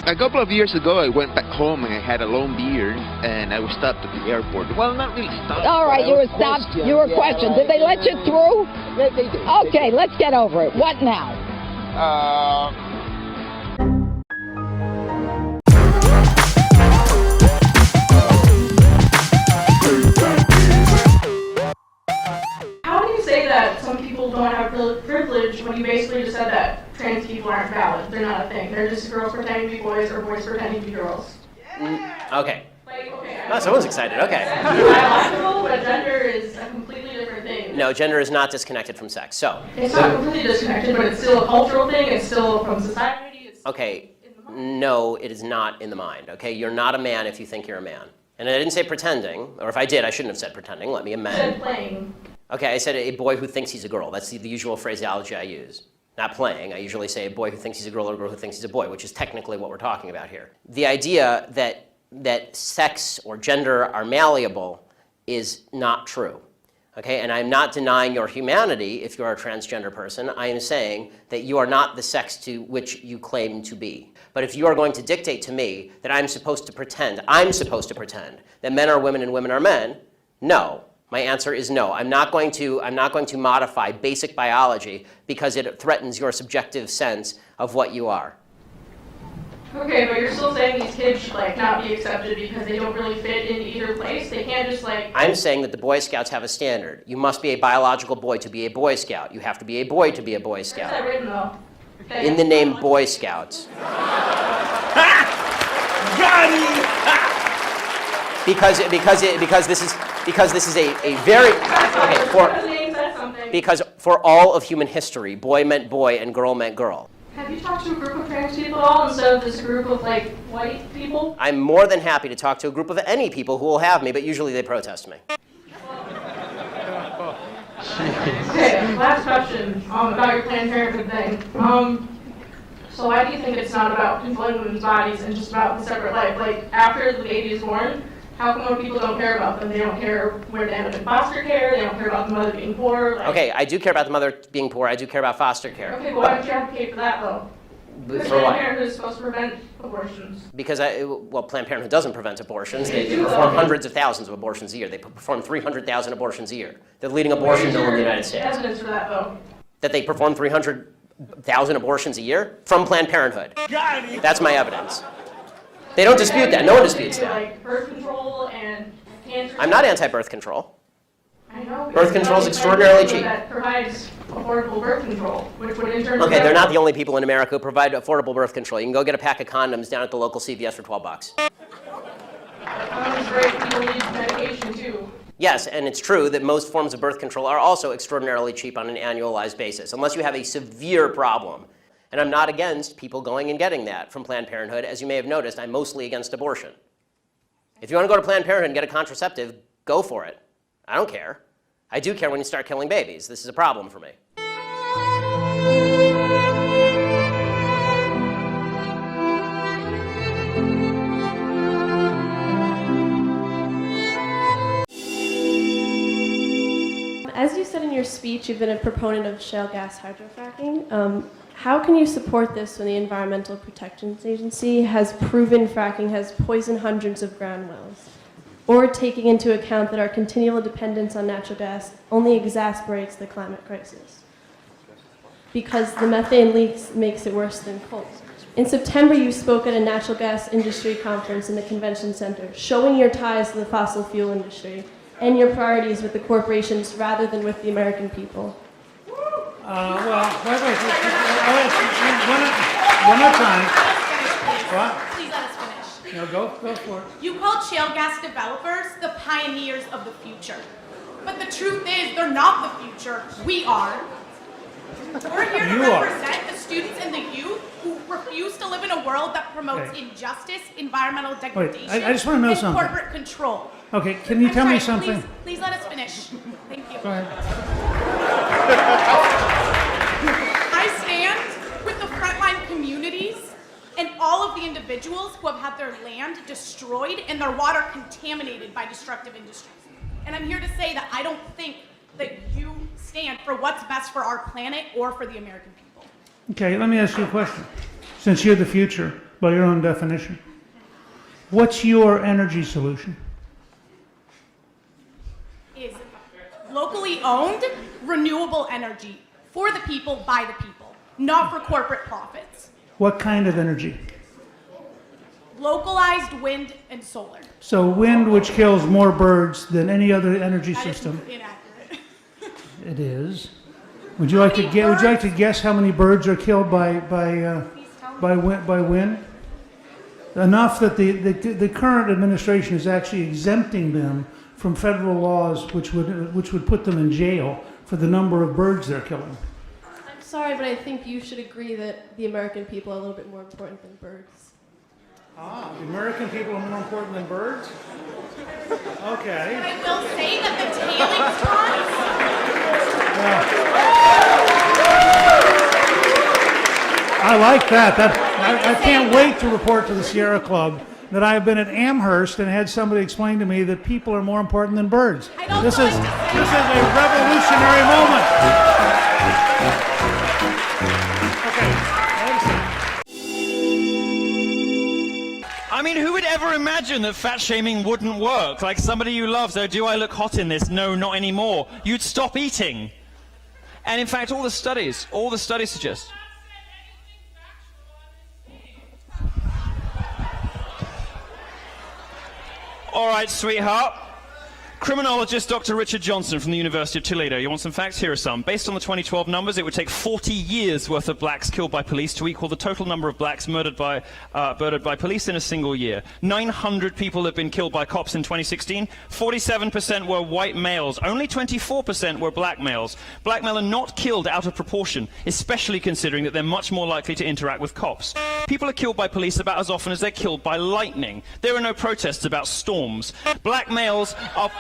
A couple of years ago, I went back home and I had a long beer, and I was stopped at the airport. Well, not really stopped. All right, you were stopped. You were questioned. Did they let you through? Yeah, they did. Okay, let's get over it. What now? How do you say that some people don't have privilege when you basically just said that trans people aren't valid? They're not a thing. They're just girls pretending to be boys or boys pretending to be girls. Okay. Like, okay. Oh, someone's excited. Okay. That's biological, but gender is a completely different thing. No, gender is not disconnected from sex. So. It's not completely disconnected, but it's still a cultural thing. It's still from society. It's Okay. No, it is not in the mind. Okay, you're not a man if you think you're a man. And I didn't say pretending, or if I did, I shouldn't have said pretending. Let me amend. You said playing. Okay, I said a boy who thinks he's a girl. That's the usual phraseology I use. Not playing. I usually say a boy who thinks he's a girl or a girl who thinks he's a boy, which is technically what we're talking about here. The idea that sex or gender are malleable is not true. Okay, and I'm not denying your humanity if you're a transgender person. I am saying that you are not the sex to which you claim to be. But if you are going to dictate to me that I'm supposed to pretend that men are women and women are men, no. My answer is no. I'm not going to modify basic biology because it threatens your subjective sense of what you are. Okay, but you're still saying these kids should not be accepted because they don't really fit in either place. They can't just I'm saying that the Boy Scouts have a standard. You must be a biological boy to be a Boy Scout. You have to be a boy to be a Boy Scout. Where's that written though? Okay. In the name Boy Scouts. because this is a very because for all of human history, boy meant boy and girl meant girl. Have you talked to a group of trans people at all instead of this group of white people? I'm more than happy to talk to a group of any people who will have me, but usually they protest me. Okay, last question about your Planned Parenthood thing. So why do you think it's not about controlling women's bodies and just about the separate life? After the baby is born, how come when people don't care about them? They don't care where they end up in foster care, they don't care about the mother being poor. Okay, I do care about the mother being poor, I do care about foster care. Okay, but why don't you advocate for that though? Because for Planned what? Parenthood is supposed to prevent abortions. Because Planned Parenthood doesn't prevent abortions. They perform hundreds of thousands of abortions a year. They perform 300,000 abortions a year. They're the leading abortion mill in the United States. Evidence for that though? That they perform 300,000 abortions a year from Planned Parenthood. That's my evidence. They don't dispute that. No one disputes that. Like birth control and cancer. I'm not anti-birth control. I know. Birth control is extraordinarily cheap. That provides affordable birth control, which would in turn. Okay, they're not the only people in America who provide affordable birth control. You can go get a pack of condoms down at the local CVS for $12. Condoms great. People need medication too. Yes, and it's true that most forms of birth control are also extraordinarily cheap on an annualized basis, unless you have a severe problem. And I'm not against people going and getting that from Planned Parenthood. As you may have noticed, I'm mostly against abortion. If you want to go to Planned Parenthood and get a contraceptive, go for it. I don't care. I do care when you start killing babies. This is a problem for me. As you said in your speech, you've been a proponent of shale gas hydrofracking. How can you support this when the Environmental Protection Agency has proven fracking has poisoned hundreds of ground wells? Or taking into account that our continual dependence on natural gas only exacerbates the climate crisis? Because the methane leaks makes it worse than coal. In September, you spoke at a natural gas industry conference in the convention center, showing your ties to the fossil fuel industry and your priorities with the corporations rather than with the American people. Well, wait. One more time. What? Please let us finish. No, go for it. You called shale gas developers the pioneers of the future. But the truth is, they're not the future. We are. We're here to represent the students and the youth who refuse to live in a world that promotes injustice, environmental degradation, I just want to know and something. corporate control. Okay, can you tell me sorry, something? Please let us finish. Thank you. Go ahead. I stand with the frontline communities and all of the individuals who have had their land destroyed and their water contaminated by destructive industries. And I'm here to say that I don't think that you stand for what's best for our planet or for the American people. Okay, let me ask you a question. Since you're the future, by your own definition. What's your energy solution? Is locally owned, renewable energy for the people, by the people, not for corporate profits. What kind of energy? Localized wind and solar. So wind, which kills more birds than any other energy That is system. inaccurate. It is. Would you like to guess how many birds are killed by wind? Enough that the current administration is actually exempting them from federal laws, which would put them in jail for the number of birds they're killing. I'm sorry, but I think you should agree that the American people are a little bit more important than birds. Ah, the American people are more important than birds? Okay. I will say that the tailings ponds. I like that. I can't wait to report to the Sierra Club that I have been at Amherst and had somebody explain to me that people are more important than birds. This is a revolutionary moment. I mean, who would ever imagine that fat shaming wouldn't work? Like somebody you love, so do I look hot in this? No, not anymore. You'd stop eating. And in fact, all the studies suggest. All right, sweetheart. Criminologist Dr. Richard Johnson from the University of Toledo. You want some facts? Here are some. Based on the 2012 numbers, it would take 40 years worth of blacks killed by police to equal the total number of blacks murdered by police in a single year. 900 people have been killed by cops in 2016. 47% were white males. Only 24% were black males. Black men are not killed out of proportion, especially considering that they're much more likely to interact with cops. People are killed by police about as often as they're killed by lightning. There are no protests about storms. Black males are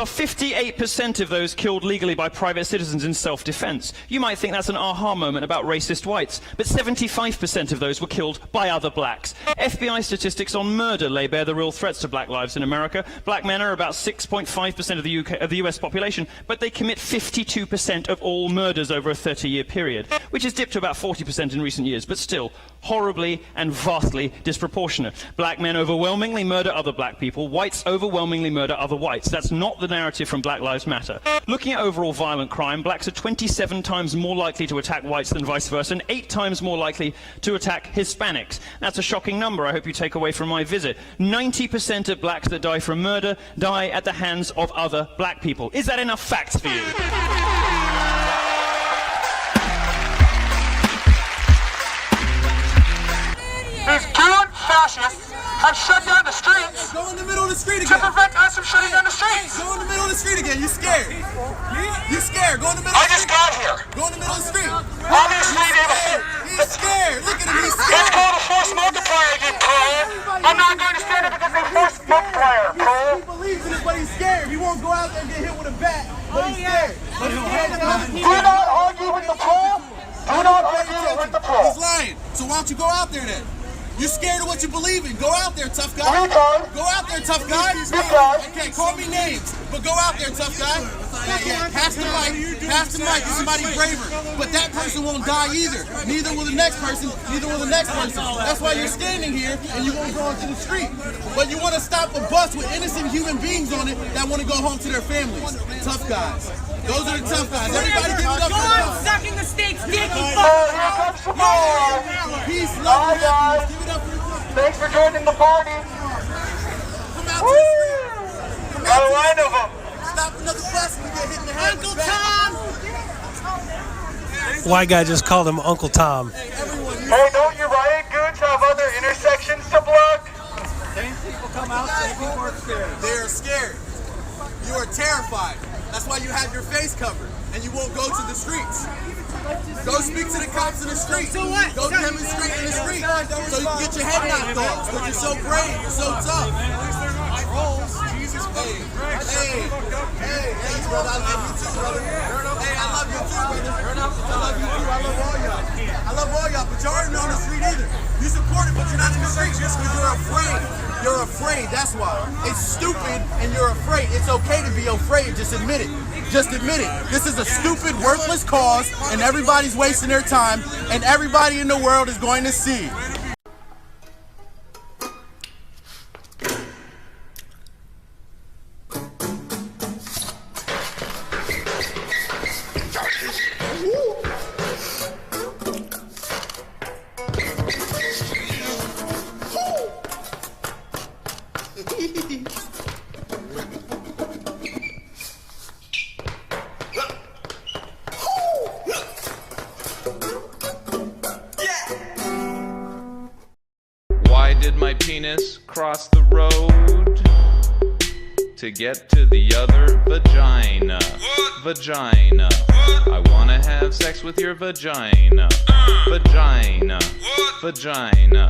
58% of those killed legally by private citizens in self-defense. You might think that's an aha moment about racist whites, but 75% of those were killed by other blacks. FBI statistics on murder lay bare the real threats to black lives in America. Black men are about 6.5% of the US population, but they commit 52% of all murders over a 30-year period, which has dipped to about 40% in recent years, but still horribly and vastly disproportionate. Black men overwhelmingly murder other black people. Whites overwhelmingly murder other whites. That's not the narrative from Black Lives Matter. Looking at overall violent crime, blacks are 27 times more likely to attack whites than vice versa, and 8 times more likely to attack Hispanics. That's a shocking number I hope you take away from my visit. 90% of blacks that die from murder die at the hands of other black people. Is that enough facts for you? These cute fascists have shut down the streets. Go in the middle of the street again. To prevent us from shutting down the streets. Go in the middle of the street again. You scared? You scared? Go in the middle. I just got here. Go in the middle of the street. Obviously, he's scared. Look at him. He's scared. It's called a force multiplier, you Paul. I'm not going to stand up against a force multiplier, Paul. He believes in it, but he's scared. He won't go out there and get hit with a bat, but he's scared. Do not argue with the Paul. Do not argue with the Paul. He's lying. So why don't you go out there then? You're scared of what you believe in. Go out there, tough guy. Go out there, tough guy. Okay, call me names, but go out there, tough guy. Yeah. Pass the mic. Pass the mic to somebody braver. But that person won't die either. Neither will the next person. Neither will the next person. That's why you're standing here and you won't go into the street. But you want to stop a bus with innocent human beings on it that want to go home to their families. Tough guys. Those are the tough guys. Everybody give it up. Go on, sucking the state's dick, you Peace, love, guys. give it up for the tough guys. Thanks for joining the party. Come out to the street. Got a line of them. Stop another bus and we get hit in the head. Uncle Tom! White guy just called him Uncle Tom. Hey, don't you riot goons have other intersections to block? Same people come out, same people are scared. They are scared. You are terrified. That's why you have your face covered and you won't go to the streets. Go speak to the cops in the street. Go demonstrate in the street so you can get your head knocked off. Because you're so brave, you're so tough. Hey, brother, I love you too, brother. Hey, I love you too, brother. I love you too. I love all y'all. I love all y'all, but you aren't on the street either. You support it, but you're not in the street just because you're afraid. You're afraid, that's why. It's stupid and you're afraid. It's okay to be afraid, just admit it. Just admit it. This is a stupid, worthless cause and everybody's wasting their time and everybody in the world is going to see. penis cross the road to get to the other vagina. Vagina. I wanna have sex with your vagina. Vagina. Vagina.